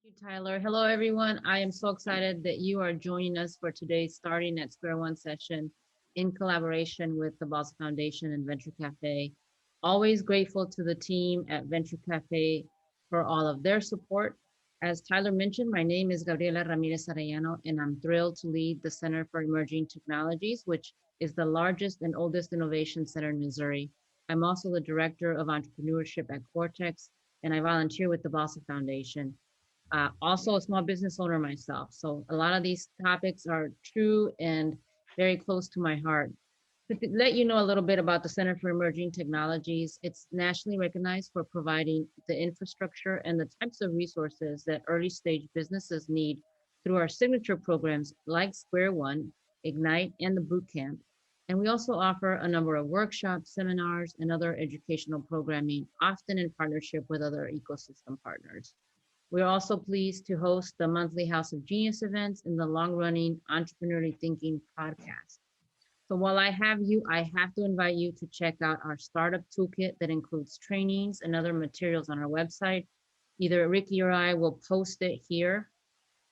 you, Tyler. Hello, everyone. I am so excited that you are joining us for today's Starting at Square One session in collaboration with the Boston Foundation and Venture Cafe. Always grateful to the team at Venture Cafe for all of their support. As Tyler mentioned, my name is Gabriela Ramirez-Arellano, and I'm thrilled to lead the Center for Emerging Technologies, which is the largest and oldest innovation center in Missouri. I'm also the Director of Entrepreneurship at Cortex, and I volunteer with the Boston Foundation. Also a small business owner myself. So a lot of these topics are true and very close to my heart. To let you know a little bit about the Center for Emerging Technologies, it's nationally recognized for providing the infrastructure and the types of resources that early stage businesses need through our signature programs like Square One, Ignite, and the Boot Camp. And we also offer a number of workshops, seminars, and other educational programming, often in partnership with other ecosystem partners. We're also pleased to host the monthly House of Genius events and the long-running Entrepreneurially Thinking podcast. So while I have you, I have to invite you to check out our startup toolkit that includes trainings and other materials on our website. Either Ricky or I will post it here.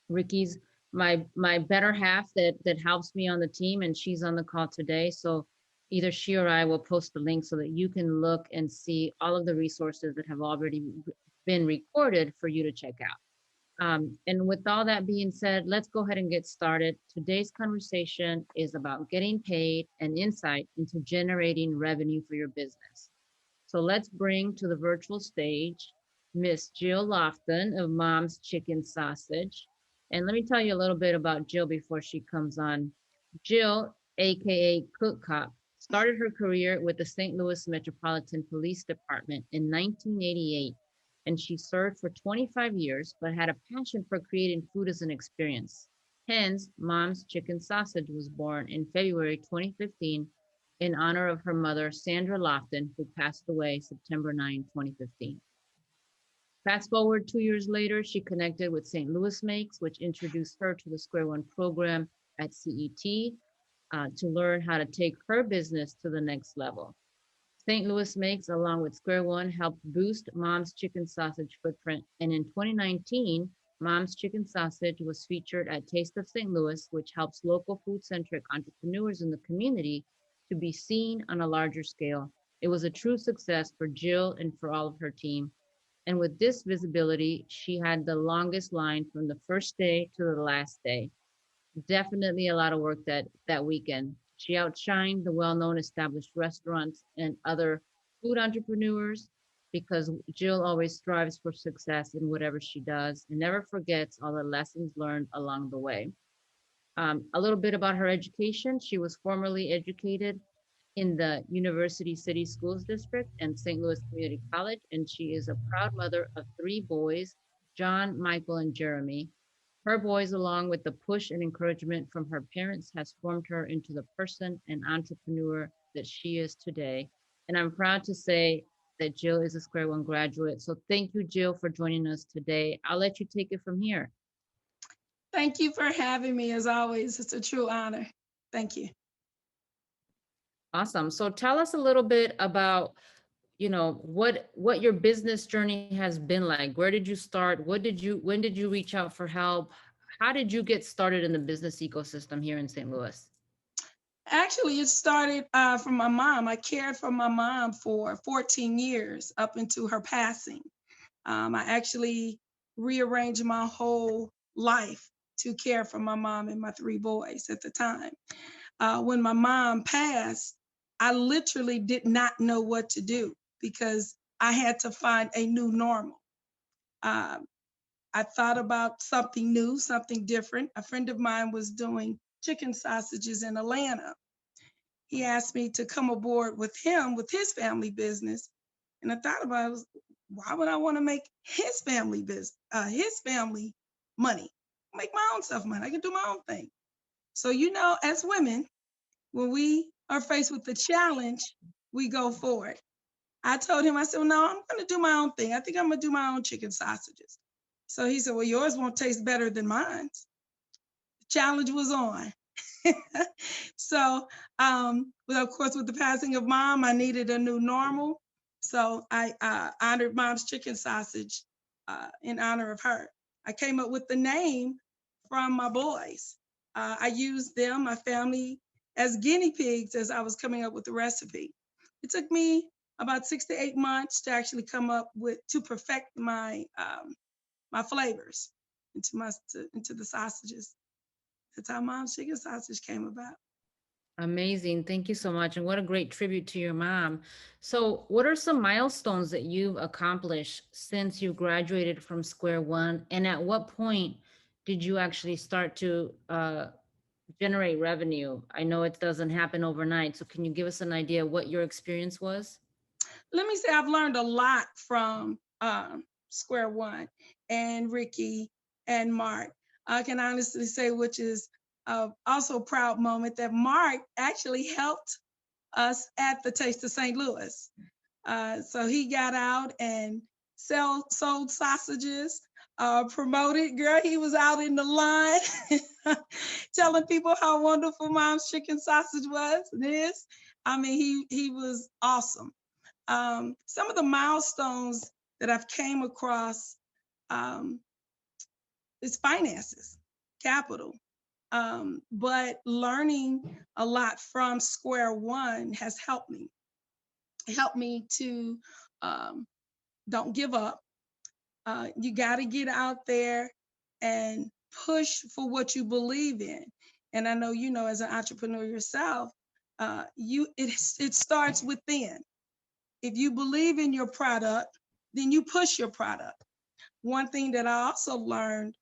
Ricky's my better half that helps me on the team, and she's on the call today. So either she or I will post the link so that you can look and see all of the resources that have already been recorded for you to check out. And with all that being said, let's go ahead and get started. Today's conversation is about getting paid and insight into generating revenue for your business. So let's bring to the virtual stage Miss Jill Loftin of Mom's Chicken Sausage. And let me tell you a little bit about Jill before she comes on. Jill, aka Cook Cop, started her career with the St. Louis Metropolitan Police Department in 1988, and she served for 25 years, but had a passion for creating food as an experience. Hence, Mom's Chicken Sausage was born in February 2015 in honor of her mother, Sandra Loftin, who passed away September 9, 2015. Fast forward 2 years later, she connected with St. Louis Makes, which introduced her to the Square One program at CET to learn how to take her business to the next level. St. Louis Makes, along with Square One, helped boost Mom's Chicken Sausage footprint. And in 2019, Mom's Chicken Sausage was featured at Taste of St. Louis, which helps local food-centric entrepreneurs in the community to be seen on a larger scale. It was a true success for Jill and for all of her team. And with this visibility, she had the longest line from the first day to the last day. Definitely a lot of work that weekend. She outshined the well-known established restaurants and other food entrepreneurs because Jill always strives for success in whatever she does and never forgets all the lessons learned along the way. A little bit about her education. She was formerly educated in the University City Schools District and St. Louis Community College, and she is a proud mother of three boys, John, Michael, and Jeremy. Her boys, along with the push and encouragement from her parents, has formed her into the person and entrepreneur that she is today. And I'm proud to say that Jill is a Square One graduate. So thank you, Jill, for joining us today. I'll let you take it from here. Thank you for having me. As always, it's a true honor. Thank you. Awesome. So tell us a little bit about, what your business journey has been like. Where did you start? When did you reach out for help? How did you get started in the business ecosystem here in St. Louis? Actually, it started from my mom. I cared for my mom for 14 years up into her passing. I actually rearranged my whole life to care for my mom and my three boys at the time. When my mom passed, I literally did not know what to do because I had to find a new normal. Um, I thought about something new, something different. A friend of mine was doing chicken sausages in Atlanta. He asked me to come aboard with him with his family business. And I thought about it, why would I want to make his family business, his family money? Make my own stuff money. I can do my own thing. So, as women, when we are faced with the challenge, we go for it. I told him, I said, well, no, I'm going to do my own thing. I think I'm going to do my own chicken sausages. So he said, well, yours won't taste better than mine. The challenge was on. So, but of course, with the passing of mom, I needed a new normal. So I honored Mom's Chicken Sausage in honor of her. I came up with the name from my boys. I used them, my family, as guinea pigs as I was coming up with the recipe. It took me about 6 to 8 months to actually come up with, to perfect my my flavors into the sausages. That's how Mom's chicken sausage came about. Amazing. Thank you so much. And what a great tribute to your mom. So, what are some milestones that you've accomplished since you graduated from Square One? And at what point did you actually start to generate revenue? I know it doesn't happen overnight. So, can you give us an idea what your experience was? Let me say I've learned a lot from Square One and Ricky and Mark. I can honestly say, which is also a proud moment, that Mark actually helped us at the Taste of St. Louis. So he got out and sold sausages, promoted. Girl, he was out in the line telling people how wonderful Mom's chicken sausage was. This, I mean, he was awesome. Some of the milestones that I've came across um, is finances, capital. But learning a lot from Square One has helped me. It helped me to um, don't give up. You got to get out there and push for what you believe in. And I know, you know, as an entrepreneur yourself, it starts within. If you believe in your product, then you push your product. One thing that I also learned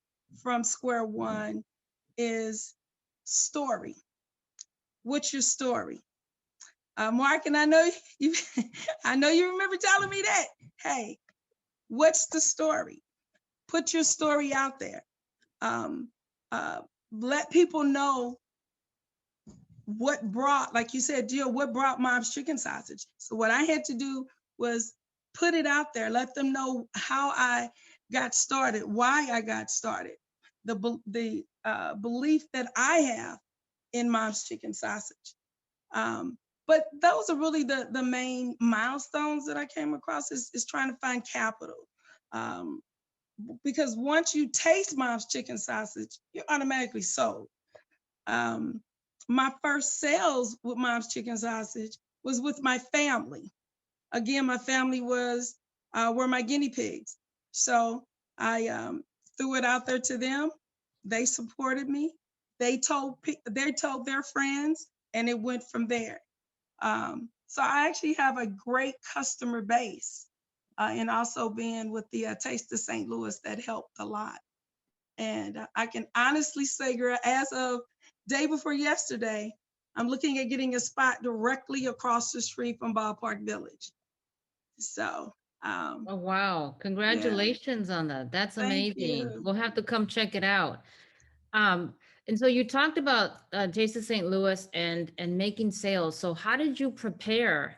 from Square One is story. What's your story? Mark, and I know you, I know you remember telling me that. Hey, what's the story? Put your story out there. Um, Let people know what brought, like you said, Jill, what brought Mom's chicken sausage. So what I had to do was put it out there, let them know how I got started, why I got started, the belief that I have in Mom's chicken sausage. But those are really the main milestones that I came across is trying to find capital. Um, because once you taste Mom's chicken sausage, you're automatically sold. Um, my first sales with Mom's chicken sausage was with my family. Again, my family were my guinea pigs. So I threw it out there to them. They supported me. They told their friends, and it went from there. So I actually have a great customer base, and also being with the Taste of St. Louis, that helped a lot. And I can honestly say, girl, as of day before yesterday, I'm looking at getting a spot directly across the street from Ballpark Village. So, Oh, wow. yeah, Congratulations on that. That's thank amazing. you. We'll have to come check it out. Um, and so you talked about Taste of St. Louis and making sales. So how did you prepare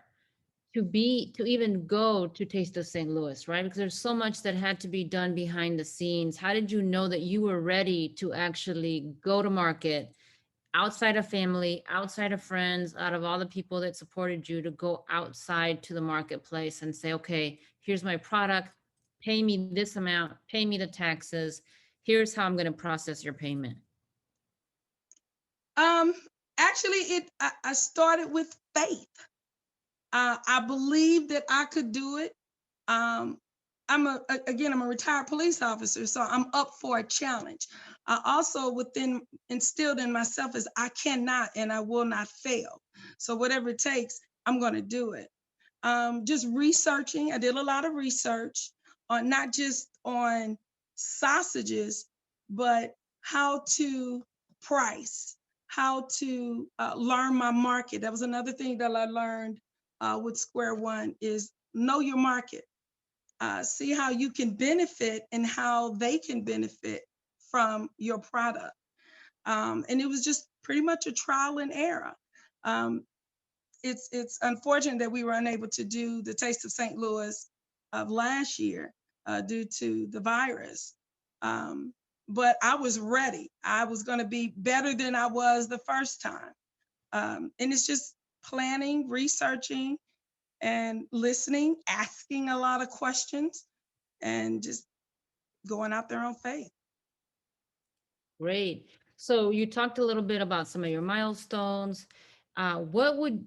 to even go to Taste of St. Louis, right? Because there's so much that had to be done behind the scenes. How did you know that you were ready to actually go to market outside of family, outside of friends, out of all the people that supported you, to go outside to the marketplace and say, okay, here's my product, pay me this amount, pay me the taxes, here's how I'm going to process your payment? Um, Actually, I started with faith. I believed that I could do it. Um, I'm a retired police officer, so I'm up for a challenge. I also within instilled in myself is I cannot and I will not fail. So whatever it takes, I'm going to do it. Just researching. I did a lot of research on not just on sausages, but how to price, how to learn my market. That was another thing that I learned with Square One is know your market. See how you can benefit and how they can benefit from your product. And it was just pretty much a trial and error. Um, it's unfortunate that we were unable to do the Taste of St. Louis of last year due to the virus. Um, but I was ready. I was going to be better than I was the first time. And it's just planning, researching, and listening, asking a lot of questions, and just going out there on faith. Great. So you talked a little bit about some of your milestones. What would,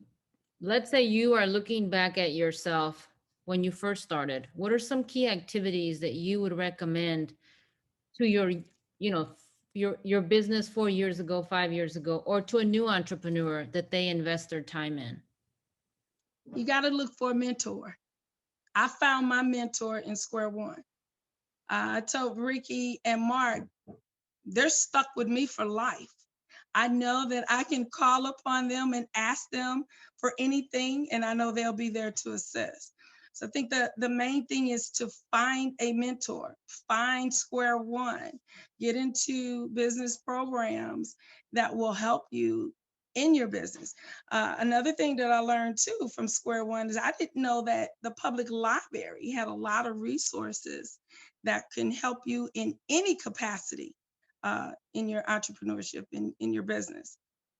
let's say you are looking back at yourself when you first started, what are some key activities that you would recommend to your, you know, your business 4 years ago, 5 years ago, or to a new entrepreneur that they invest their time in? You got to look for a mentor. I found my mentor in Square One. I told Ricky and Mark, they're stuck with me for life. I know that I can call upon them and ask them for anything, and I know they'll be there to assist. So I think the main thing is to find a mentor, find Square One, get into business programs that will help you in your business. Another thing that I learned too from Square One is I didn't know that the public library had a lot of resources that can help you in any capacity in your entrepreneurship, in your business.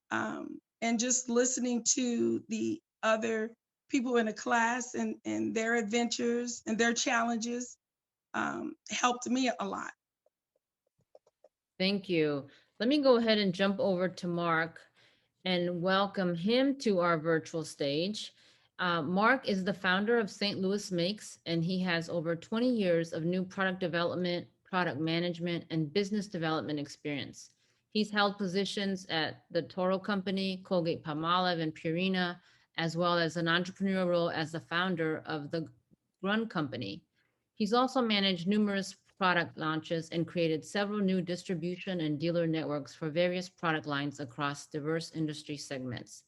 And just listening to the other people in a class and their adventures and their challenges helped me a lot. Thank you. Let me go ahead and jump over to Mark and welcome him to our virtual stage. Mark is the founder of St. Louis Makes, and he has over 20 years of new product development, product management, and business development experience. He's held positions at the Toro Company, Colgate Palmolive, and Purina, as well as an entrepreneurial role as the founder of the Run Company. He's also managed numerous product launches and created several new distribution and dealer networks for various product lines across diverse industry segments.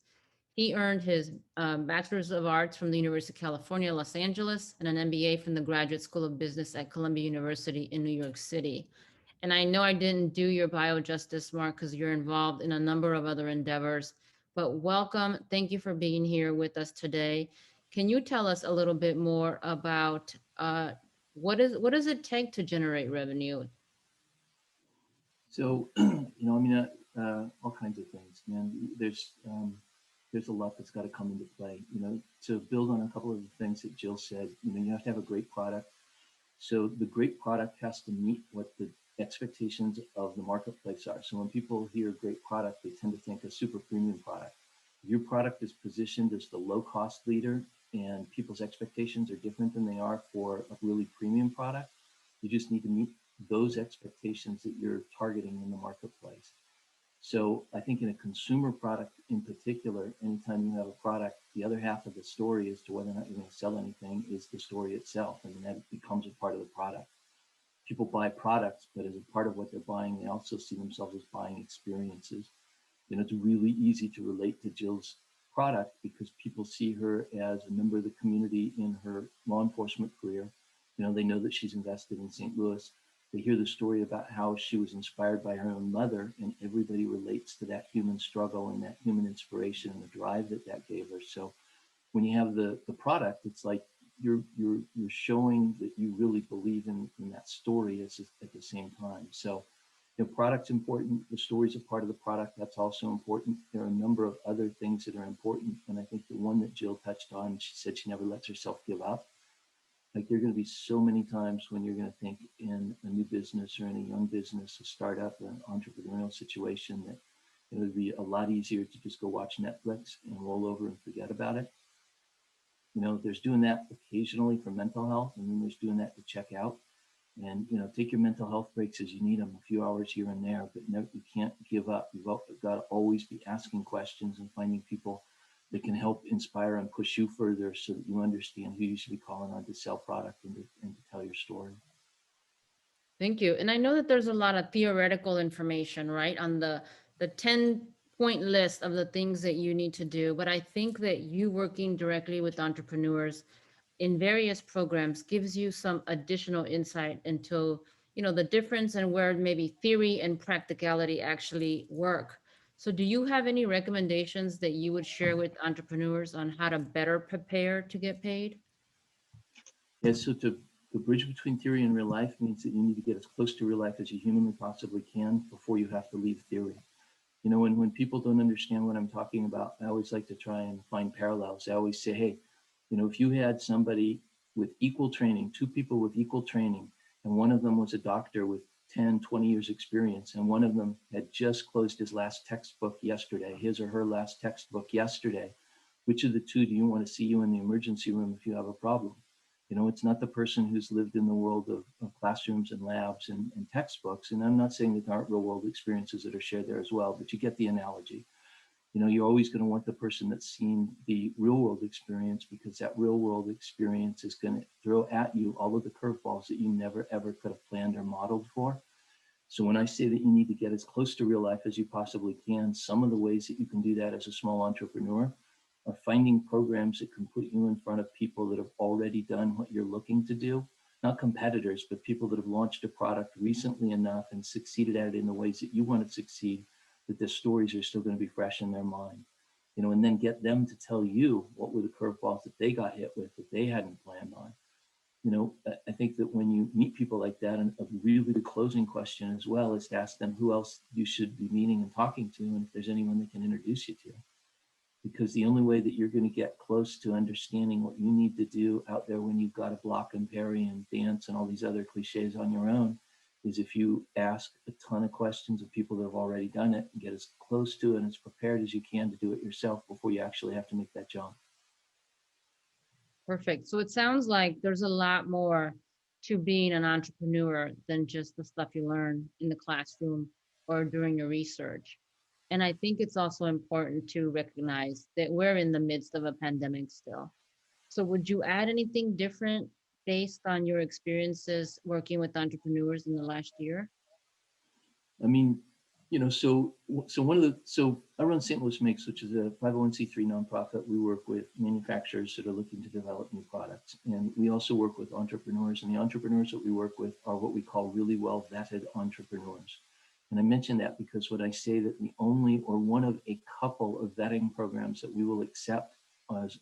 He earned his Bachelor's of Arts from the University of California, Los Angeles, and an MBA from the Graduate School of Business at Columbia University in New York City. And I know I didn't do your bio justice, Mark, because you're involved in a number of other endeavors. But welcome. Thank you for being here with us today. Can you tell us a little bit more about what does it take to generate revenue? So, all kinds of things, man. There's a lot that's got to come into play. To build on a couple of the things that Jill said, you have to have a great product. So the great product has to meet what the expectations of the marketplace are. So when people hear great product, they tend to think a super premium product. If your product is positioned as the low cost leader and people's expectations are different than they are for a really premium product, you just need to meet those expectations that you're targeting in the marketplace. So I think in a consumer product in particular, anytime you have a product, the other half of the story as to whether or not you're going to sell anything is the story itself. And that becomes a part of the product. People buy products, but as a part of what they're buying, they also see themselves as buying experiences. It's really easy to relate to Jill's product because people see her as a member of the community in her law enforcement career. They know that she's invested in St. Louis. They hear the story about how she was inspired by her own mother, and everybody relates to that human struggle and that human inspiration and the drive that gave her. So when you have the product, it's like you're showing that you really believe in that story at the same time. So product's important. The story's a part of the product. That's also important. There are a number of other things that are important. And I think the one that Jill touched on, she said she never lets herself give up. Like there are going to be so many times when you're going to think in a new business or in a young business, a startup, an entrepreneurial situation that it would be a lot easier to just go watch Netflix and roll over and forget about it. There's doing that occasionally for mental health, and then there's doing that to check out. And take your mental health breaks as you need them, a few hours here and there, but no, you can't give up. You've got to always be asking questions and finding people that can help inspire and push you further so that you understand who you should be calling on to sell product and to tell your story. Thank you. And I know that there's a lot of theoretical information, right, on the 10-point list of the things that you need to do. But I think that you working directly with entrepreneurs in various programs gives you some additional insight into, the difference and where maybe theory and practicality actually work. So do you have any recommendations that you would share with entrepreneurs on how to better prepare to get paid? Yes, so the bridge between theory and real life means that you need to get as close to real life as you humanly possibly can before you have to leave theory. When people don't understand what I'm talking about, I always like to try and find parallels. I always say, hey, if you had somebody with equal training, two people with equal training, and one of them was a doctor with 10, 20 years experience. And one of them had just closed his last textbook yesterday, his or her last textbook yesterday. Which of the two do you want to see you in the emergency room if you have a problem? You know, it's not the person who's lived in the world of classrooms and labs and textbooks. And I'm not saying that there aren't real world experiences that are shared there as well, but you get the analogy. You know, you're always going to want the person that's seen the real world experience, because that real world experience is going to throw at you all of the curveballs that you never, ever could have planned or modeled for. So when I say that you need to get as close to real life as you possibly can, some of the ways that you can do that as a small entrepreneur are finding programs that can put you in front of people that have already done what you're looking to do, not competitors, but people that have launched a product recently enough and succeeded at it in the ways that you want to succeed, that their stories are still going to be fresh in their mind. You know, and then get them to tell you what were the curveballs that they got hit with that they hadn't planned on. You know, I think that when you meet people like that, and a really good closing question as well is to ask them who else you should be meeting and talking to, and if there's anyone they can introduce you to. Because the only way that you're going to get close to understanding what you need to do out there when you've got to block and parry and dance and all these other cliches on your own is if you ask a ton of questions of people that have already done it and get as close to it and as prepared as you can to do it yourself before you actually have to make that jump. Perfect. So it sounds like there's a lot more to being an entrepreneur than just the stuff you learn in the classroom or during your research. And I think it's also important to recognize that we're in the midst of a pandemic still. So would you add anything different based on your experiences working with entrepreneurs in the last year? I mean, you know, so I run St. Louis Makes, which is a 501c3 nonprofit. We work with manufacturers that are looking to develop new products. And we also work with entrepreneurs, and the entrepreneurs that we work with are what we call really well vetted entrepreneurs. And I mention that because when I say that the only or one of a couple of vetting programs that we will accept as,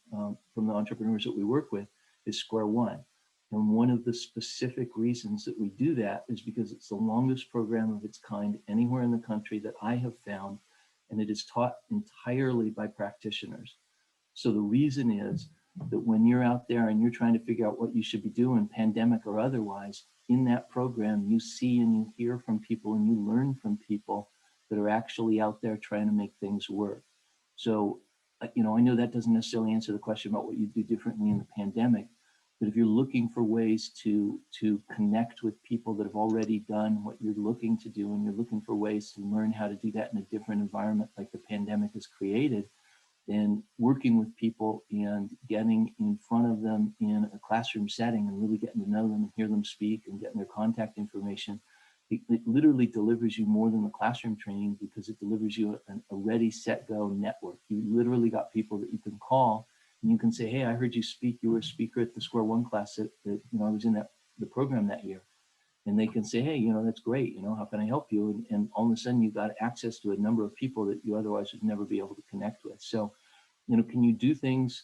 from the entrepreneurs that we work with is Square One. And one of the specific reasons that we do that is because it's the longest program of its kind anywhere in the country that I have found, and it is taught entirely by practitioners. So the reason is that when you're out there and you're trying to figure out what you should be doing, pandemic or otherwise, in that program, you see and you hear from people and you learn from people that are actually out there trying to make things work. So, you know, I know that doesn't necessarily answer the question about what you do differently in the pandemic, but if you're looking for ways to connect with people that have already done what you're looking to do, and you're looking for ways to learn how to do that in a different environment like the pandemic has created, then working with people and getting in front of them in a classroom setting and really getting to know them and hear them speak and getting their contact information, it literally delivers you more than the classroom training, because it delivers you a ready, set, go network. You literally got people that you can call and you can say, hey, I heard you speak. You were a speaker at the Square One class that you know, I was in the program that year. And they can say, hey, you know, that's great. You know, how can I help you? And all of a sudden you got access to a number of people that you otherwise would never be able to connect with. So, you know, can you do things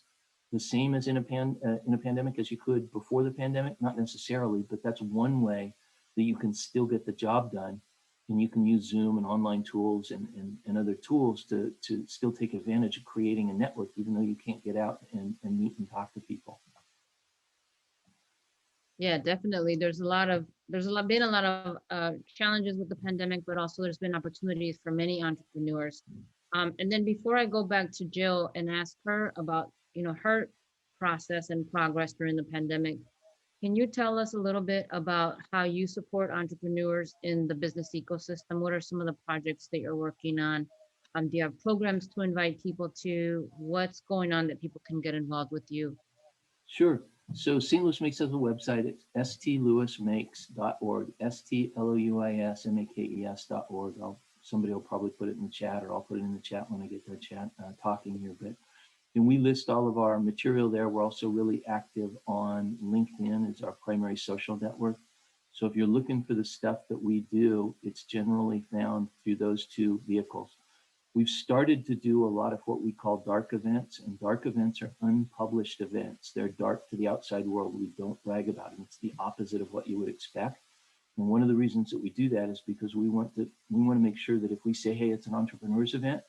the same as in a pandemic as you could before the pandemic? Not necessarily, but that's one way that you can still get the job done. And you can use Zoom and online tools and other tools to still take advantage of creating a network, even though you can't get out and meet and talk to people. Yeah, definitely. There's been a lot of challenges with the pandemic, but also there's been opportunities for many entrepreneurs. And then before I go back to Jill and ask her about, you know, her process and progress during the pandemic, can you tell us a little bit about how you support entrepreneurs in the business ecosystem? What are some of the projects that you're working on? Do you have programs to invite people to? What's going on that people can get involved with you? Sure. So St. Louis Makes has a website. It's stlouismakes.org, stlouismakes.org. Somebody will probably put it in the chat, or I'll put it in the chat when I get to chat talking here. But and we list all of our material there. We're also really active on LinkedIn as our primary social network. So if you're looking for the stuff that we do, it's generally found through those two vehicles. We've started to do a lot of what we call dark events, and dark events are unpublished events. They're dark to the outside world. We don't brag about them. It's the opposite of what you would expect. And one of the reasons that we do that is because we want to make sure that if we say, hey, it's an entrepreneurs event,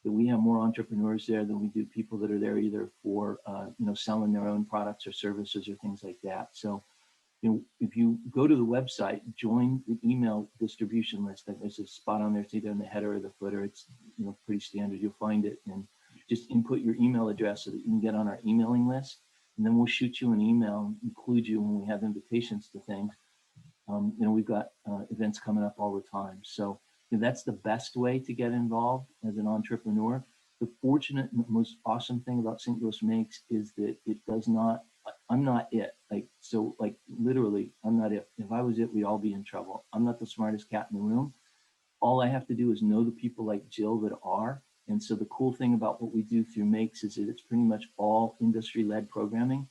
that we have more entrepreneurs there than we do people that are there either for, you know, selling their own products or services or things like that. So if you go to the website, join the email distribution list, there's a spot on there, it's either in the header or the footer. It's pretty standard. You'll find it, and just input your email address so that you can get on our emailing list. And then we'll shoot you an email, include you when we have invitations to things. We've got events coming up all the time. So that's the best way to get involved as an entrepreneur. The fortunate and most awesome thing about St. Louis Makes is that it does not, I'm not it. Literally, I'm not it. If I was it, we'd all be in trouble. I'm not the smartest cat in the room. All I have to do is know the people like Jill that are. And so the cool thing about what we do through Makes is that it's pretty much all industry-led programming.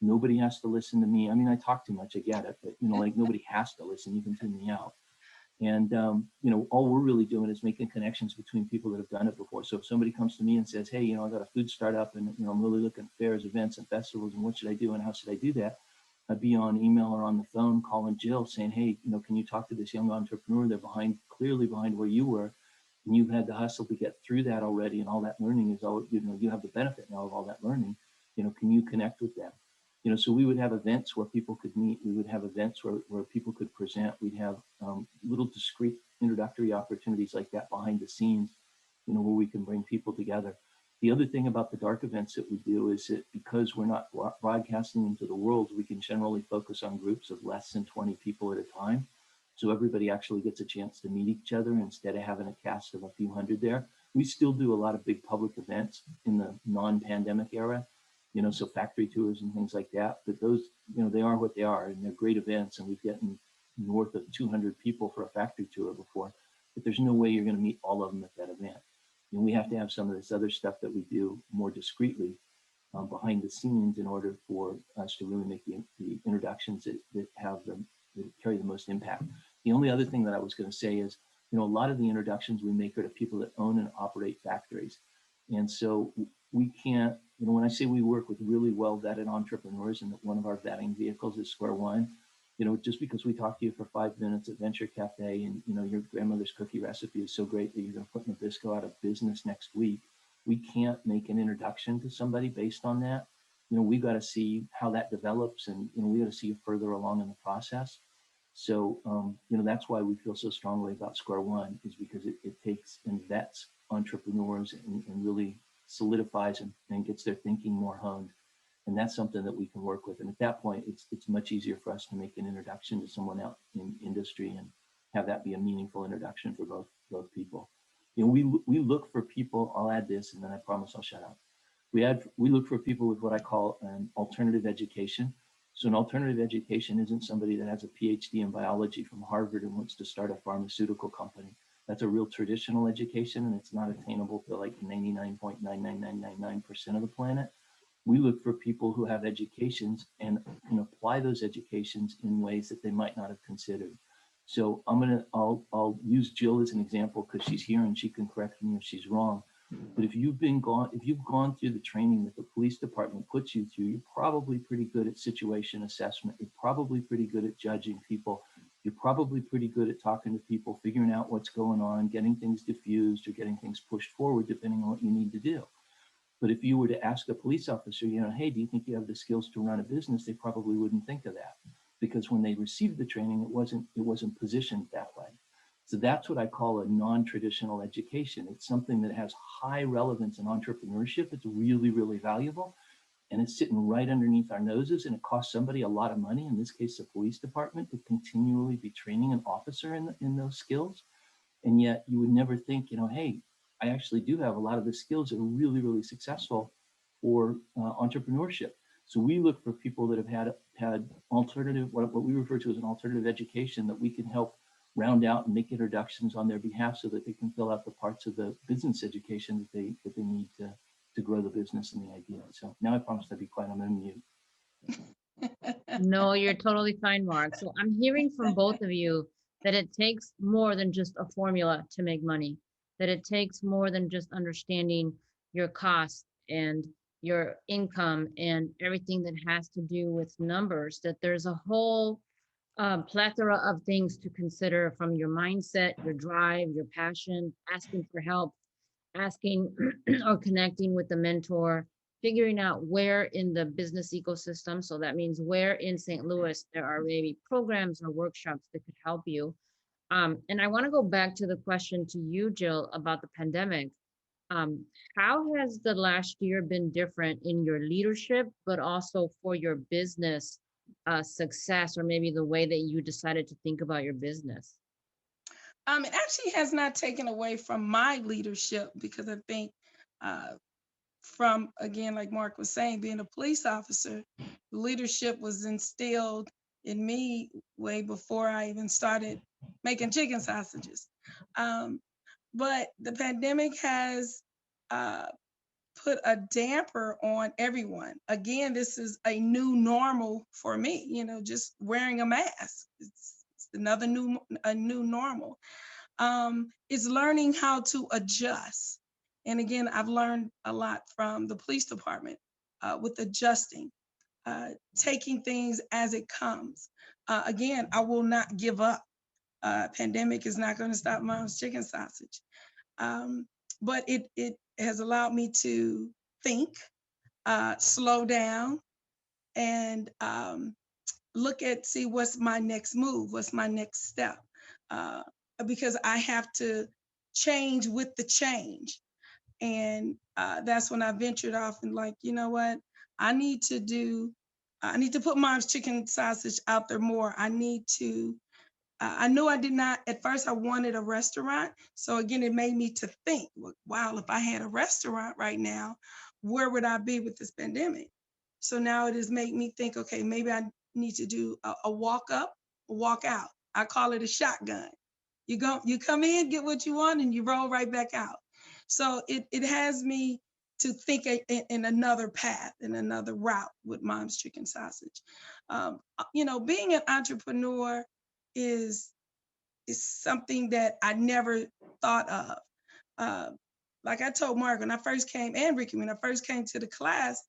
Nobody has to listen to me. I mean, I talk too much, I get it, but nobody has to listen. You can tune me out. And all we're really doing is making connections between people that have done it before. So if somebody comes to me and says, hey, I got a food startup and I'm really looking at fairs, events, and festivals, and what should I do and how should I do that? I'd be on email or on the phone calling Jill saying, hey, can you talk to this young entrepreneur? They're clearly behind where you were, and you've had the hustle to get through that already, and all that learning is all, you have the benefit now of all that learning. Can you connect with them? So we would have events where people could meet. We would have events where people could present. We'd have little discrete introductory opportunities like that behind the scenes, where we can bring people together. The other thing about the dark events that we do is that because we're not broadcasting into the world, we can generally focus on groups of less than 20 people at a time. So everybody actually gets a chance to meet each other instead of having a cast of a few hundred there. We still do a lot of big public events in the non-pandemic era, so factory tours and things like that. But those, they are what they are, and they're great events. And we've gotten north of 200 people for a factory tour before, but there's no way you're going to meet all of them at that event. We have to have some of this other stuff that we do more discreetly behind the scenes in order for us to really make the introductions that carry the most impact. The only other thing that I was going to say is, a lot of the introductions we make are to people that own and operate factories. And so we can't, when I say we work with really well vetted entrepreneurs, and that one of our vetting vehicles is Square One, just because we talk to you for 5 minutes at Venture Cafe and, your grandmother's cookie recipe is so great that you're going to put Nabisco out of business next week, we can't make an introduction to somebody based on that. We got to see how that develops, and, we got to see you further along in the process. So, that's why we feel so strongly about Square One, is because it takes and vets entrepreneurs and really solidifies and gets their thinking more honed. And that's something that we can work with. And at that point, it's much easier for us to make an introduction to someone out in industry and have that be a meaningful introduction for both people. We look for people, I'll add this and then I promise I'll shut up. We look for people with what I call an alternative education. So an alternative education isn't somebody that has a PhD in biology from Harvard and wants to start a pharmaceutical company. That's a real traditional education, and it's not attainable to like 99.99999% of the planet. We look for people who have educations and can apply those educations in ways that they might not have considered. So I'll use Jill as an example because she's here and she can correct me if she's wrong. But if you've gone through the training that the police department puts you through, you're probably pretty good at situation assessment. You're probably pretty good at judging people. You're probably pretty good at talking to people, figuring out what's going on, getting things diffused or getting things pushed forward, depending on what you need to do. But if you were to ask a police officer, hey, do you think you have the skills to run a business? They probably wouldn't think of that, because when they received the training, it wasn't positioned that way. So that's what I call a non-traditional education. It's something that has high relevance in entrepreneurship. It's really, really valuable. And it's sitting right underneath our noses, and it costs somebody a lot of money, in this case, the police department, to continually be training an officer in those skills. And yet you would never think, hey, I actually do have a lot of the skills that are really, really successful for entrepreneurship. So we look for people that have had alternative, what we refer to as an alternative education, that we can help round out and make introductions on their behalf so that they can fill out the parts of the business education that they need to grow the business and the idea. So now I promise to be quiet. I'm going to mute. No, you're totally fine, Marc. So I'm hearing from both of you that it takes more than just a formula to make money, that it takes more than just understanding your cost and your income and everything that has to do with numbers, that there's a whole plethora of things to consider, from your mindset, your drive, your passion, asking for help, asking or connecting with a mentor, figuring out where in the business ecosystem, so that means where in St. Louis there are maybe programs or workshops that could help you. And I want to go back to the question to you, Jill, about the pandemic. Um, how has the last year been different in your leadership, but also for your business success, or maybe the way that you decided to think about your business? It actually has not taken away from my leadership because I think uh, from, again, like Mark was saying, being a police officer, leadership was instilled in me way before I even started making chicken sausages. Um, but the pandemic has uh, put a damper on everyone. Again, this is a new normal for me, just wearing a mask. It's another a new normal. Is learning how to adjust. And again, I've learned a lot from the police department with adjusting, taking things as it comes. Again, I will not give up. Pandemic is not going to stop Mom's chicken sausage. Um, but it has allowed me to think, slow down, and see what's my next move, what's my next step, uh, because I have to change with the change. And that's when I ventured off and like, you know what, I need to do. I need to put Mom's chicken sausage out there more. I need to I knew I did not, at first I wanted a restaurant. So again, it made me to think, wow, if I had a restaurant right now, where would I be with this pandemic? So now it has made me think, okay, maybe I need to do a walk up, a walk out. I call it a shotgun. You come in, get what you want, and you roll right back out. So it has me to think in another path, in another route with Mom's chicken sausage. Being an entrepreneur is is something that I never thought of. Uh, like I told Mark when I first came, and Ricky, when I first came to the class,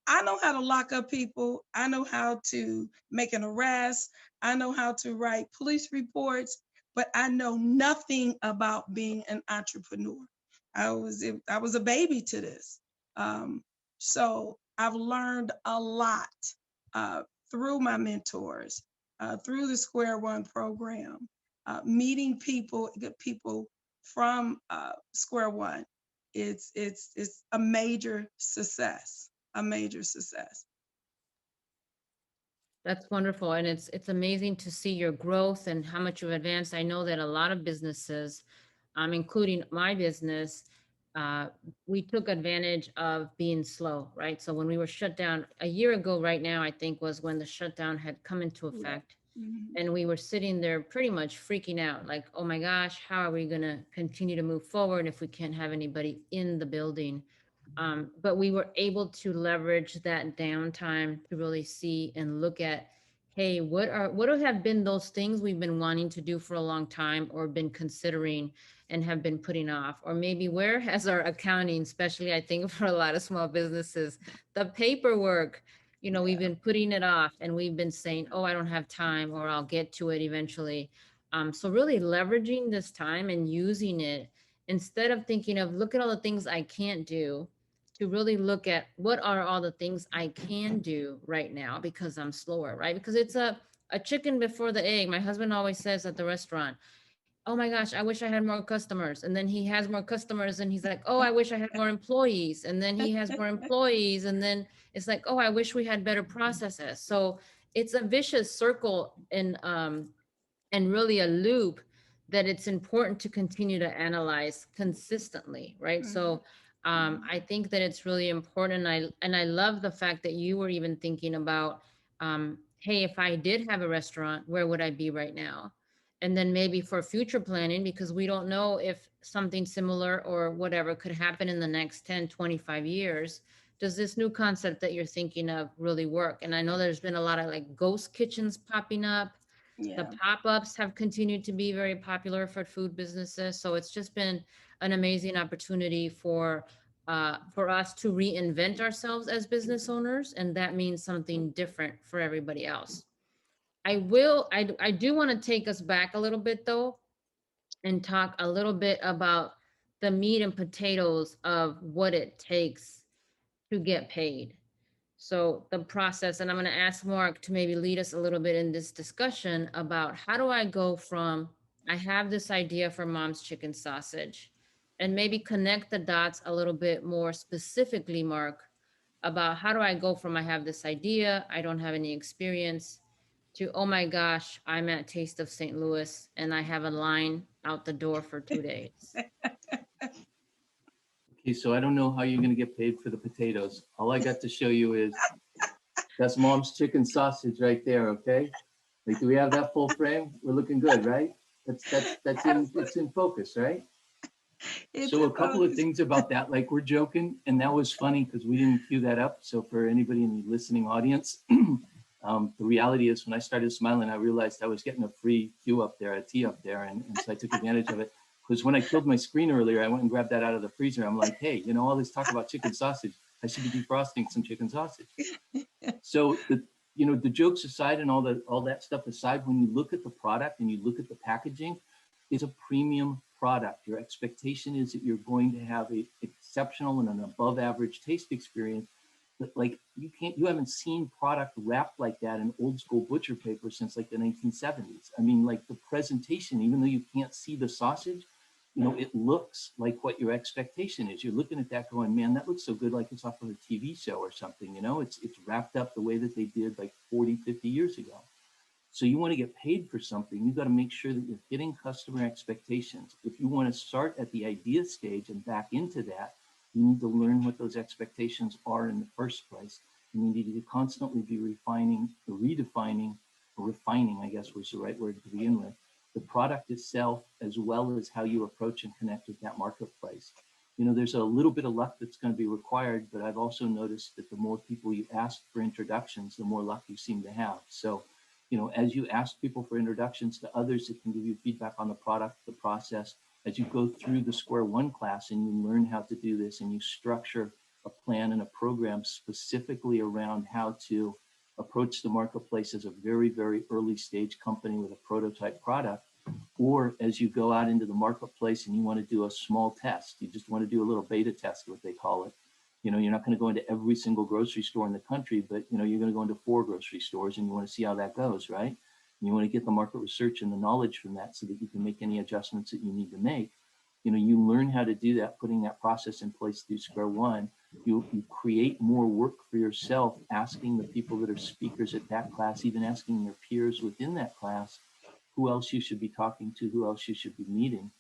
I know how to lock up people. I know how to make an arrest. I know how to write police reports, but I know nothing about being an entrepreneur. I was a baby to this. Um, so I've learned a lot uh, through my mentors, through the Square One program, meeting people from Square One. It's a major success, a major success. That's wonderful. And it's amazing to see your growth and how much you've advanced. I know that a lot of businesses, including my business, uh, we took advantage of being slow, right? So when we were shut down a year ago, right now, I think was when the shutdown had come into Yeah. effect. Mhm. And we were sitting there pretty much freaking out, like, oh my gosh, how are we going to continue to move forward if we can't have anybody in the building? But we were able to leverage that downtime to really see and look at, hey, what have been those things we've been wanting to do for a long time or been considering and have been putting off? Or maybe where has our accounting, especially I think for a lot of small businesses, the paperwork, we've Yeah. been putting it off and we've been saying, oh, I don't have time or I'll get to it eventually. So really leveraging this time and using it instead of thinking of, look at all the things I can't do, to really look at what are all the things I can do right now because I'm slower, right? Because it's a chicken before the egg. My husband always says at the restaurant, oh my gosh, I wish I had more customers. And then he has more customers and he's like, oh, I wish I had more employees. And then he has more employees. And then it's like, oh, I wish we had better processes. So it's a vicious circle and really a loop that it's important to continue to analyze consistently, right? Mhm. So I think that it's really important. And I love the fact that you were even thinking about, hey, if I did have a restaurant, where would I be right now? And then maybe for future planning, because we don't know if something similar or whatever could happen in the next 10, 25 years. Does this new concept that you're thinking of really work? And I know there's been a lot of like ghost kitchens popping up. The Yeah. pop-ups have continued to be very popular for food businesses. So it's just been an amazing opportunity for us to reinvent ourselves as business owners. And that means something different for everybody else. I do want to take us back a little bit though, and talk a little bit about the meat and potatoes of what it takes to get paid. So the process, and I'm going to ask Mark to maybe lead us a little bit in this discussion about how do I go from, I have this idea for Mom's Chicken Sausage, and maybe connect the dots a little bit more specifically, Mark, about how do I go from I have this idea, I don't have any experience, to oh my gosh, I'm at Taste of St. Louis and I have a line out the door for 2 days. Okay, so I don't know how you're going to get paid for the potatoes. All I got to show you is that's Mom's chicken sausage right there. Okay, like, do we have that full frame? We're looking good, right? It's in focus, right? It's So a a couple of focus. things about that, like, we're joking, and that was funny because we didn't cue that up. So for anybody in the listening audience, the reality is when I started smiling, I realized I was getting a free cue up there, a tea up there, and so I took advantage of it. Because when I killed my screen earlier, I went and grabbed that out of the freezer. I'm like, hey, all this talk about chicken sausage, I should be defrosting some chicken sausage. So the jokes aside and all that stuff aside, when you look at the product and you look at the packaging, it's a premium product. Your expectation is that you're going to have an exceptional and an above average taste experience. But like, you haven't seen product wrapped like that in old school butcher paper since like the 1970s. I mean, like, the presentation, even though you can't see the sausage, it looks like what your expectation is. You're looking at that going, man, that looks so good, like it's off of a TV show or something. It's wrapped up the way that they did like 40, 50 years ago. So you want to get paid for something, you got to make sure that you're hitting customer expectations. If you want to start at the idea stage and back into that, you need to learn what those expectations are in the first place. And you need to constantly be refining, or redefining, or refining, I guess was the right word to begin with, the product itself, as well as how you approach and connect with that marketplace. There's a little bit of luck that's going to be required, but I've also noticed that the more people you ask for introductions, the more luck you seem to have. So, as you ask people for introductions to others that can give you feedback on the product, the process, as you go through the Square One class and you learn how to do this and you structure a plan and a program specifically around how to approach the marketplace as a very, very early stage company with a prototype product, or as you go out into the marketplace and you want to do a small test, you just want to do a little beta test, what they call it. You're not going to go into every single grocery store in the country, but you're going to go into 4 grocery stores and you want to see how that goes, right? And you want to get the market research and the knowledge from that so that you can make any adjustments that you need to make. You learn how to do that, putting that process in place through Square One. You create more work for yourself, asking the people that are speakers at that class, even asking your peers within that class, who else you should be talking to, who else you should be meeting.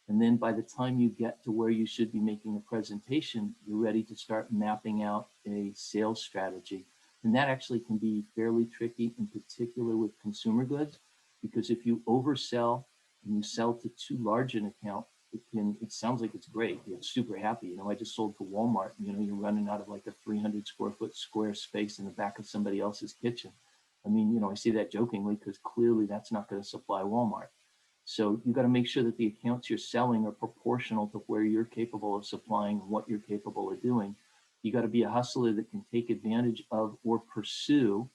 And then by the time you get to where you should be making a presentation, you're ready to start mapping out a sales strategy. And that actually can be fairly tricky, in particular with consumer goods, because if you oversell and you sell to too large an account, it sounds like it's great. You're super happy. I just sold to Walmart. You're running out of like a 300 square foot square space in the back of somebody else's kitchen. I mean, I say that jokingly because clearly that's not going to supply Walmart. So you got to make sure that the accounts you're selling are proportional to where you're capable of supplying, what you're capable of doing. You got to be a hustler that can take advantage of or pursue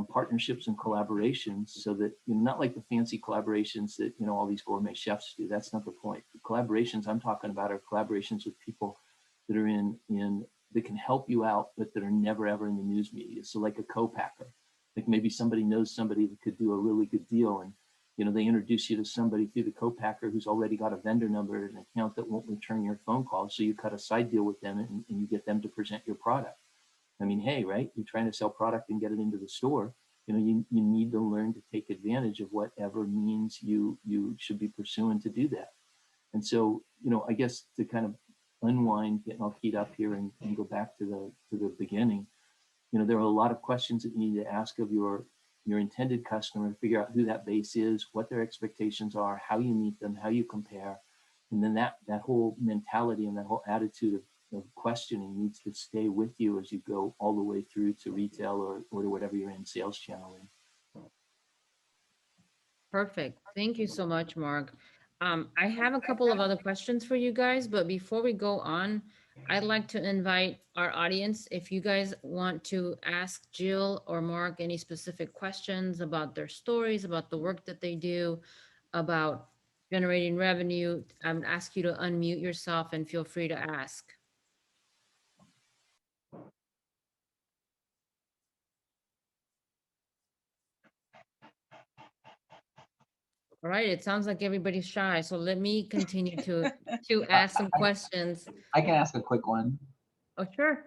partnerships and collaborations, so that not like the fancy collaborations that all these gourmet chefs do. That's not the point. The collaborations I'm talking about are collaborations with people that are in that can help you out, but that are never ever in the news media. So like a co-packer, like maybe somebody knows somebody that could do a really good deal, and they introduce you to somebody through the co-packer who's already got a vendor number and an account that won't return your phone calls. So you cut a side deal with them and you get them to present your product. I mean, hey, right? You're trying to sell product and get it into the store. You need to learn to take advantage of whatever means you should be pursuing to do that. And so, I guess to kind of unwind, getting all keyed up here and go back to the beginning, there are a lot of questions that you need to ask of your intended customer, figure out who that base is, what their expectations are, how you meet them, how you compare. And then that whole mentality and that whole attitude of questioning needs to stay with you as you go all the way through to retail or to whatever you're in sales channel in. Perfect. Thank you so much, Mark. I have a couple of other questions for you guys, but before we go on, I'd like to invite our audience, if you guys want to ask Jill or Mark any specific questions about their stories, about the work that they do, about generating revenue, I would ask you to unmute yourself and feel free to ask. All right, it sounds like everybody's shy, so let me continue to I, ask some questions. I can ask a quick one. Oh, sure.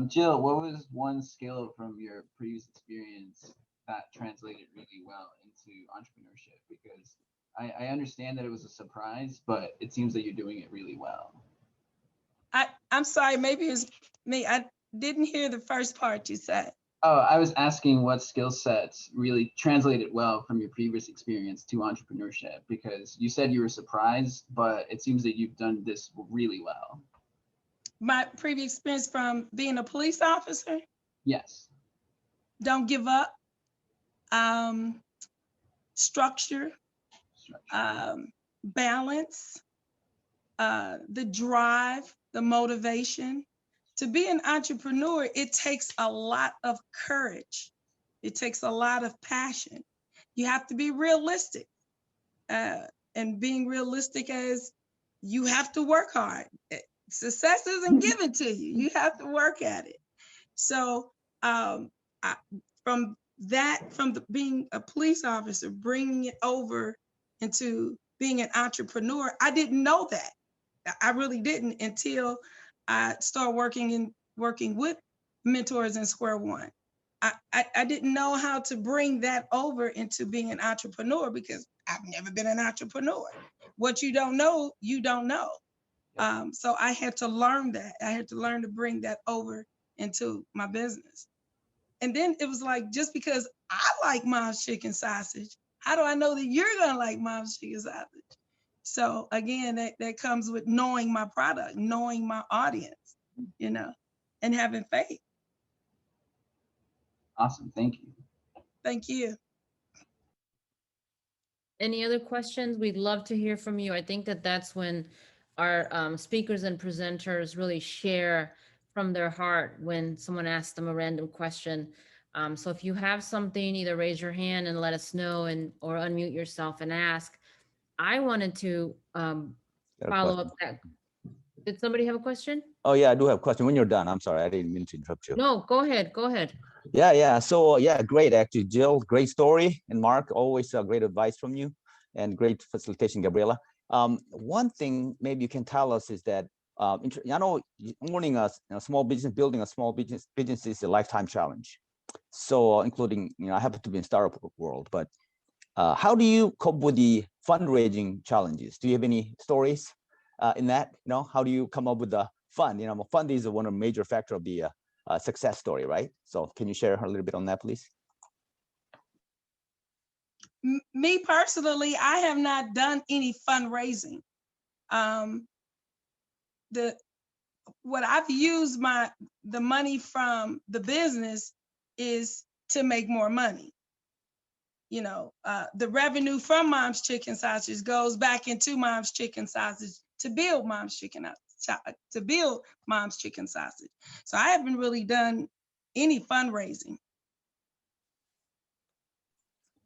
Jill, what was one skill from your previous experience that translated really well into entrepreneurship? Because I understand that it was a surprise, but it seems that you're doing it really well. I'm sorry, maybe it's me. I didn't hear the first part you said. Oh, I was asking what skill sets really translated well from your previous experience to entrepreneurship, because you said you were surprised, but it seems that you've done this really well. My previous experience from being a police officer, Yes. don't give up, structure, balance, the drive, the motivation. To be an entrepreneur, it takes a lot of courage. It takes a lot of passion. You have to be realistic. And being realistic as you have to work hard. Success isn't given to you. You have to work at it. So from being a police officer, bringing it over into being an entrepreneur, I didn't know that. I really didn't until I started working with mentors in Square One. I didn't know how to bring that over into being an entrepreneur because I've never been an entrepreneur. What you don't know, you don't know. So I had to learn that. I had to learn to bring that over into my business. And then it was like, just because I like Mom's chicken sausage, how do I know that you're gonna like Mom's chicken sausage? So again, that comes with knowing my product, knowing my audience, and having faith. Awesome. Thank you. Thank you. Any other questions? We'd love to hear from you. I think that that's when our speakers and presenters really share from their heart when someone asks them a random question. So if you have something, either raise your hand and let us know, or unmute yourself and ask. I wanted to follow up that. Did somebody have a question? Oh yeah, I do have a question. When you're done, I'm sorry, I didn't mean to interrupt you. No, go ahead. Go ahead. Yeah. So yeah, great actually, Jill. Great story, and Mark, always great advice from you, and great facilitation, Gabriela. One thing maybe you can tell us is that I know owning a small business, building a small business is a lifetime challenge. So including, I happen to be in startup world, but how do you cope with the fundraising challenges? Do you have any stories in that? How do you come up with the fund? Fund is one of the major factor of the success story, right? So can you share a little bit on that, please? Me personally, I have not done any fundraising. What I've used the money from the business is to make more money. The revenue from Mom's Chicken Sausage goes back into Mom's Chicken Sausage to build Mom's Chicken Sausage. So I haven't really done any fundraising.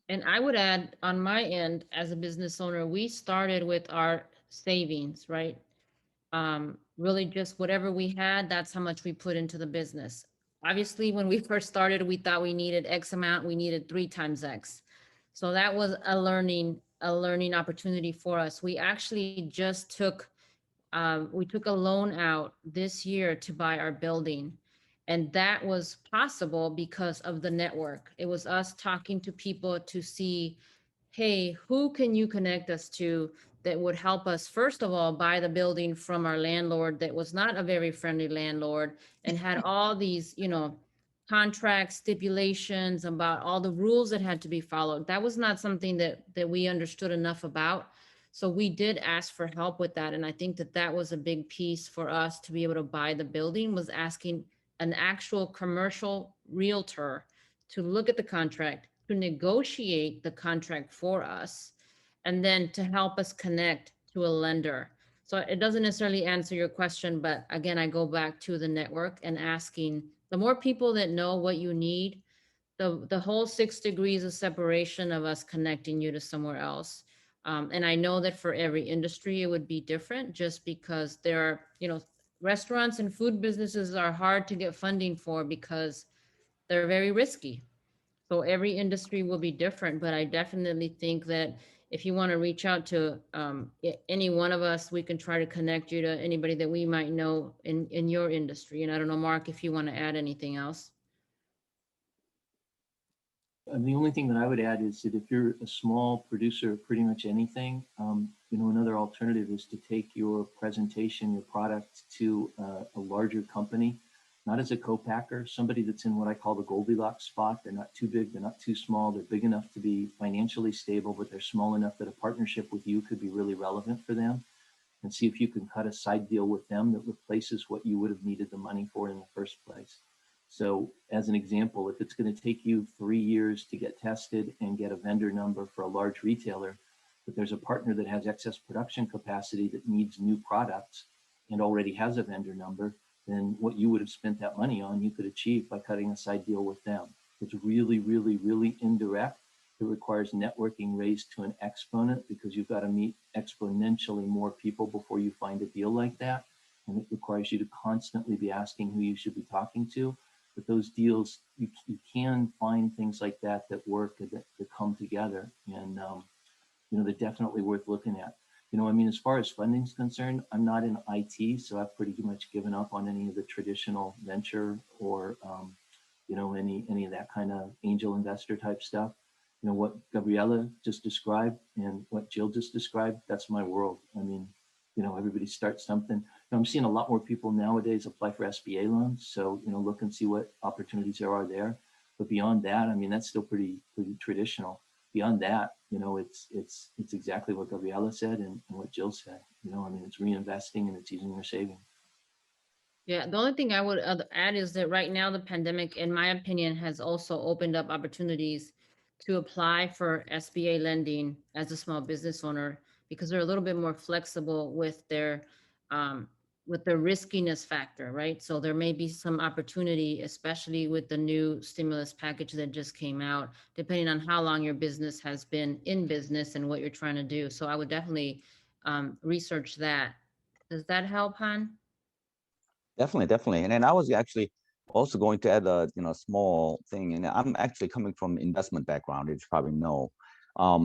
And I would add, on my end, as a business owner, we started with our savings, right? Really just whatever we had, that's how much we put into the business. Obviously, when we first started, we thought we needed X amount, we needed 3 times X. So that was a learning opportunity for us. We actually just took a loan out this year to buy our building. And that was possible because of the network. It was us talking to people to see, hey, who can you connect us to that would help us, first of all, buy the building from our landlord that was not a very friendly landlord and had all these, contract stipulations about all the rules that had to be followed. That was not something that we understood enough about. So we did ask for help with that. And I think that was a big piece for us to be able to buy the building, was asking an actual commercial realtor to look at the contract, to negotiate the contract for us, and then to help us connect to a lender. So it doesn't necessarily answer your question, but again, I go back to the network and asking, the more people that know what you need, the whole 6 degrees of separation of us connecting you to somewhere else. And I know that for every industry, it would be different, just because there are, restaurants and food businesses are hard to get funding for because they're very risky. So every industry will be different, but I definitely think that if you want to reach out to any one of us, we can try to connect you to anybody that we might know in your industry. And I don't know, Mark, if you want to add anything else. The only thing that I would add is that if you're a small producer of pretty much anything, another alternative is to take your presentation, your product to a larger company, not as a co-packer, somebody that's in what I call the Goldilocks spot. They're not too big, they're not too small. They're big enough to be financially stable, but they're small enough that a partnership with you could be really relevant for them. And see if you can cut a side deal with them that replaces what you would have needed the money for in the first place. So as an example, if it's going to take you 3 years to get tested and get a vendor number for a large retailer, but there's a partner that has excess production capacity that needs new products and already has a vendor number, then what you would have spent that money on, you could achieve by cutting a side deal with them. It's really, really, really indirect. It requires networking raised to an exponent because you've got to meet exponentially more people before you find a deal like that. And it requires you to constantly be asking who you should be talking to. But those deals, you can find things like that that work, that come together. And, they're definitely worth looking at. As far as funding is concerned, I'm not in IT, so I've pretty much given up on any of the traditional venture or, any of that kind of angel investor type stuff. What Gabriela just described and what Jill just described, that's my world. Everybody starts something. I'm seeing a lot more people nowadays apply for SBA loans. So, look and see what opportunities there are there. But beyond that, that's still pretty traditional. Beyond that, it's exactly what Gabriela said and what Jill said. It's reinvesting and it's using your savings. Yeah, the only thing I would add is that right now the pandemic, in my opinion, has also opened up opportunities to apply for SBA lending as a small business owner because they're a little bit more flexible with their riskiness factor, right? So there may be some opportunity, especially with the new stimulus package that just came out, depending on how long your business has been in business and what you're trying to do. So I would definitely research that. Does that help, Han? Definitely. And then I was actually also going to add a small thing, and I'm actually coming from investment background, as you probably know.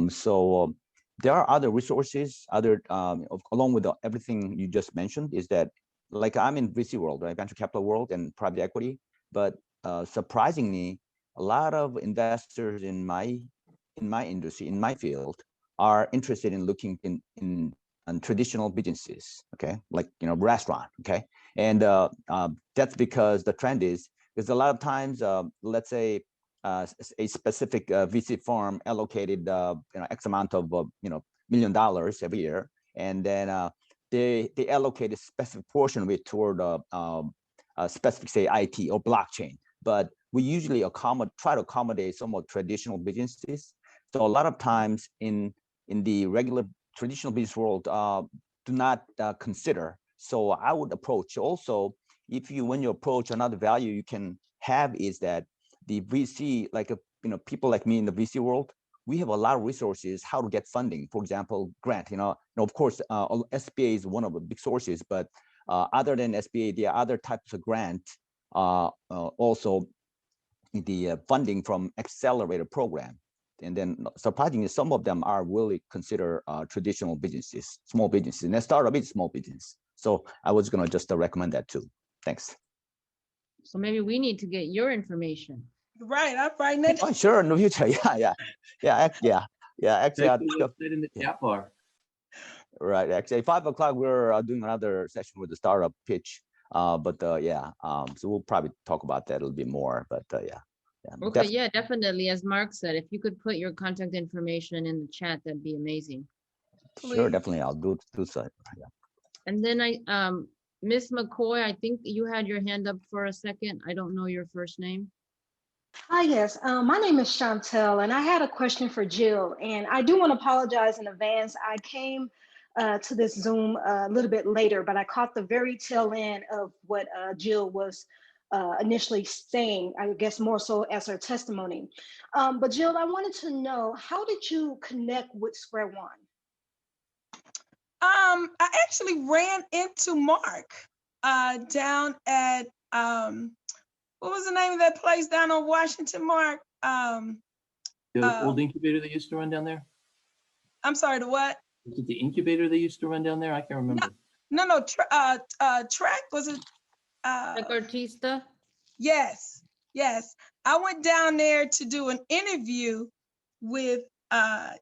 So there are other resources, along with everything you just mentioned, is that like I'm in VC world, right, venture capital world and private equity, but surprisingly, a lot of investors in my industry, in my field, are interested in looking in traditional businesses, okay, like restaurant, okay. And that's because the trend is a lot of times, let's say a specific VC firm allocated X amount of $1 million every year, and then they allocate a specific portion of it toward a specific, say, IT or blockchain. But we usually try to accommodate some of traditional businesses. So a lot of times in the regular traditional business world, do not consider. So I would approach also, when you approach, another value you can have is that the VC, like people like me in the VC world, we have a lot of resources how to get funding. For example, grant. Of course, SBA is one of the big sources, but other than SBA, there are other types of grant. Also, the funding from accelerator program. And then surprisingly, some of them are really consider traditional businesses, small businesses, and a startup is small business. So I was going to just recommend that too. Thanks. So maybe we need to get your information. Right, I'm writing it. Oh, sure, in the future, yeah. Actually, in the chat bar. Right, actually, 5 o'clock we're doing another session with the startup pitch. So we'll probably talk about that a little bit more. But yeah. Okay, yeah, definitely. As Mark said, if you could put your contact information in the chat, that'd be amazing. Sure, definitely. I'll do so. Yeah. And then Miss McCoy, I think you had your hand up for a second. I don't know your first name. Hi, yes. My name is Chantel, and I had a question for Jill. And I do want to apologize in advance. I came to this Zoom a little bit later, but I caught the very tail end of what Jill was initially saying, I guess more so as her testimony. But Jill, I wanted to know, how did you connect with Square One? I actually ran into Mark down at, what was the name of that place down on Washington, Mark? The old incubator they used to run down there? I'm sorry, the what? Was it the incubator they used to run down there? I can't remember. No, track was it? Like Artista? Yes. I went down there to do an interview with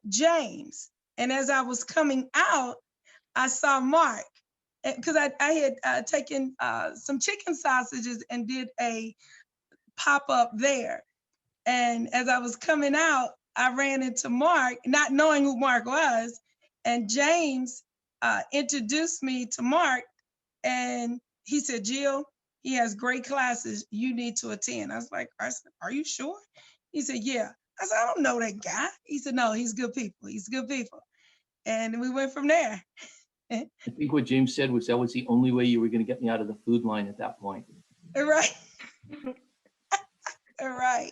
James. And as I was coming out, I saw Mark, because I had taken some chicken sausages and did a pop-up there. And as I was coming out, I ran into Mark, not knowing who Mark was. And James introduced me to Mark, and he said, Jill, he has great classes you need to attend. I said, are you sure? He said, yeah. I said, I don't know that guy. He said, no, he's good people. He's good people. And we went from there. I think what James said was that was the only way you were going to get me out of the food line at that point. Right. Right.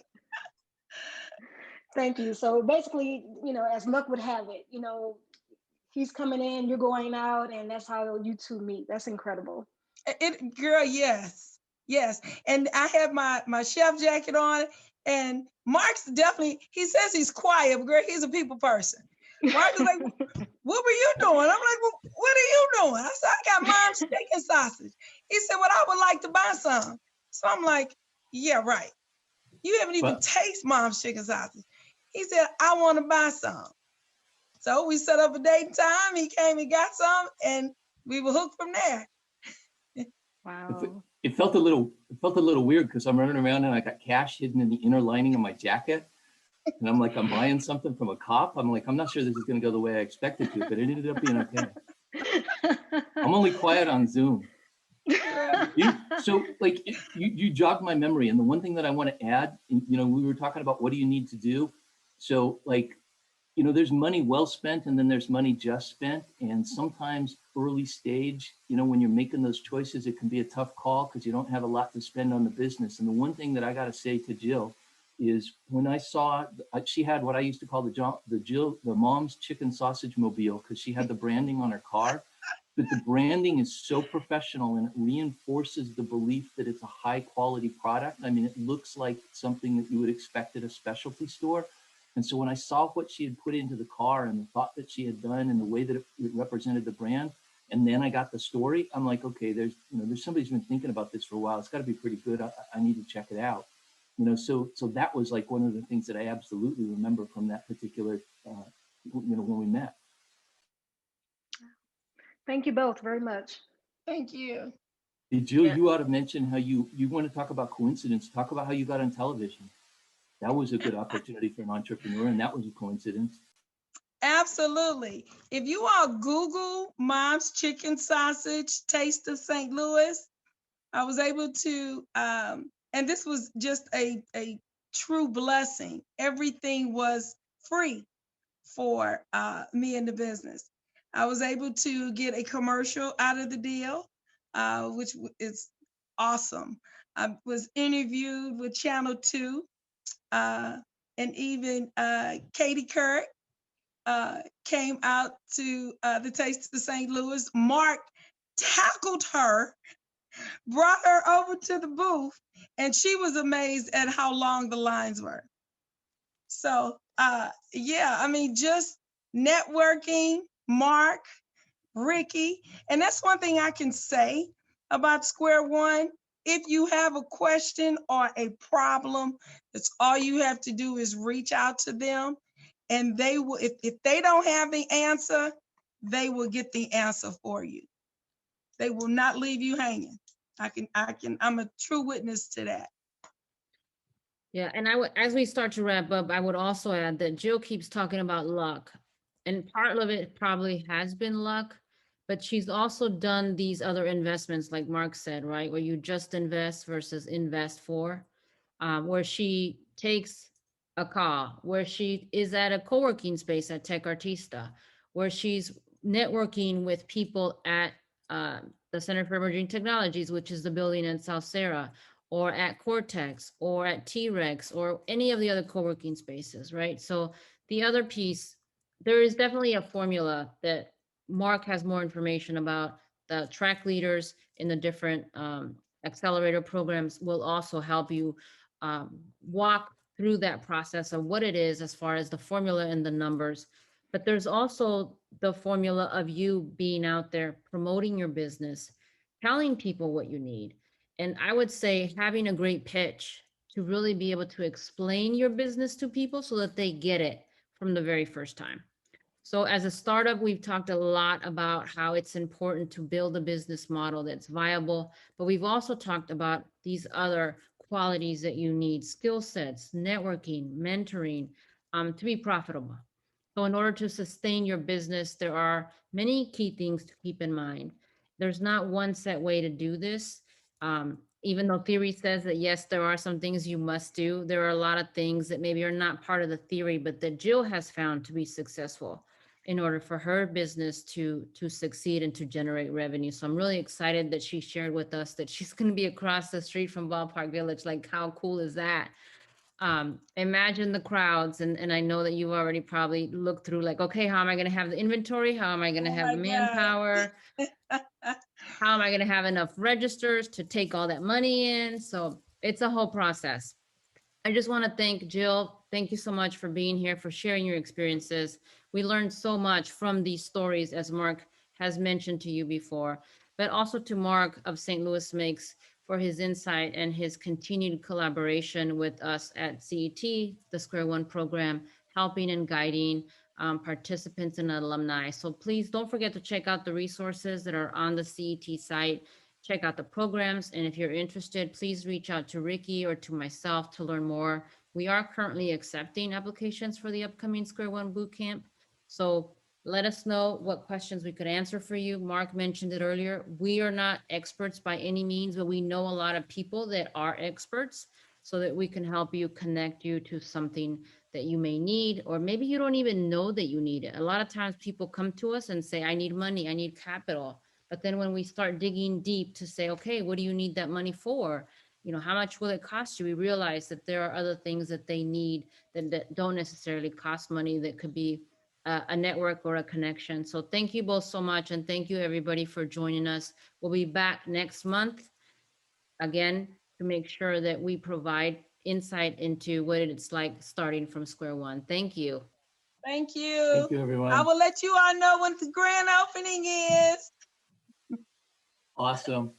Thank you. So basically, as luck would have it, he's coming in, you're going out, and that's how you two meet. That's incredible. Girl, yes. And I have my chef jacket on, and Mark's definitely, he says he's quiet, but girl, he's a people person. Mark is like, what were you doing? I'm like, well, what are you doing? I said, I got mom's chicken sausage. He said, well, I would like to buy some. So I'm like, yeah, right. You haven't even tasted mom's chicken sausage. He said, I want to buy some. So we set up a date and time. He came and got some, and we were hooked from there. Wow. It felt a little weird because I'm running around and I got cash hidden in the inner lining of my jacket. And I'm like, I'm buying something from a cop. I'm like, I'm not sure this is going to go the way I expected to, but it ended up being okay. I'm only quiet on Zoom. You jogged my memory. And the one thing that I want to add, we were talking about what do you need to do? So there's money well spent and then there's money just spent. And sometimes early stage, when you're making those choices, it can be a tough call because you don't have a lot to spend on the business. And the one thing that I got to say to Jill is when I saw, she had what I used to call the mom's chicken sausage mobile because she had the branding on her car. But the branding is so professional and it reinforces the belief that it's a high quality product. I mean, it looks like something that you would expect at a specialty store. And so when I saw what she had put into the car and the thought that she had done and the way that it represented the brand, and then I got the story, I'm like, okay, there's somebody who's been thinking about this for a while. It's got to be pretty good. I need to check it out. So that was like one of the things that I absolutely remember from that particular, when we met. Thank you both very much. Thank you. Hey, Jill, you ought to mention how you want to talk about coincidence. Talk about how you got on television. That was a good opportunity for an entrepreneur, and that was a coincidence. Absolutely. If you all Google Mom's Chicken Sausage Taste of St. Louis, I was able to, and this was just a true blessing. Everything was free for me in the business. I was able to get a commercial out of the deal, which is awesome. I was interviewed with Channel 2, and even Katie Kirk came out to the Taste of St. Louis. Mark tackled her, brought her over to the booth, and she was amazed at how long the lines were. So, just networking, Mark, Ricky, and that's one thing I can say about Square One. If you have a question or a problem, that's all you have to do is reach out to them, and they will. If they don't have the answer, they will get the answer for you. They will not leave you hanging. I'm a true witness to that. Yeah, and as we start to wrap up, I would also add that Jill keeps talking about luck, and part of it probably has been luck, but she's also done these other investments, like Mark said, right, where you just invest versus invest for, where she takes a call, where she is at a co-working space at Tech Artista, where she's networking with people at the Center for Emerging Technologies, which is the building in South Sarah, or at Cortex, or at T-Rex, or any of the other co-working spaces, right? So the other piece, there is definitely a formula that Mark has more information about. The track leaders in the different accelerator programs will also help you walk through that process of what it is as far as the formula and the numbers. But there's also the formula of you being out there promoting your business, telling people what you need. And I would say having a great pitch to really be able to explain your business to people so that they get it from the very first time. So as a startup, we've talked a lot about how it's important to build a business model that's viable, but we've also talked about these other qualities that you need, skill sets, networking, mentoring, to be profitable. So in order to sustain your business, there are many key things to keep in mind. There's not one set way to do this. Even though theory says that yes, there are some things you must do, there are a lot of things that maybe are not part of the theory, but that Jill has found to be successful in order for her business to succeed and to generate revenue. So I'm really excited that she shared with us that she's going to be across the street from Ballpark Village. Like, how cool is that? Imagine the crowds, and I know that you've already probably looked through like, okay, how am I going to have the inventory? How am I going to Oh have my the God. manpower? How am I going to have enough registers to take all that money in? So it's a whole process. I just want to thank Jill. Thank you so much for being here, for sharing your experiences. We learned so much from these stories, as Marc has mentioned to you before, but also to Marc of St. Louis Makes for his insight and his continued collaboration with us at CET, the Square One program, helping and guiding participants and alumni. So please don't forget to check out the resources that are on the CET site. Check out the programs. And if you're interested, please reach out to Ricky or to myself to learn more. We are currently accepting applications for the upcoming Square One Bootcamp. So let us know what questions we could answer for you. Marc mentioned it earlier. We are not experts by any means, but we know a lot of people that are experts so that we can help you, connect you to something that you may need, or maybe you don't even know that you need it. A lot of times people come to us and say, I need money, I need capital. But then when we start digging deep to say, okay, what do you need that money for? You know, how much will it cost you? We realize that there are other things that they need that don't necessarily cost money, that could be a network or a connection. So thank you both so much. And thank you everybody for joining us. We'll be back next month again to make sure that we provide insight into what it's like starting from square one. Thank you. Thank you. Thank you, everyone. I will let you all know when the grand opening is. Awesome.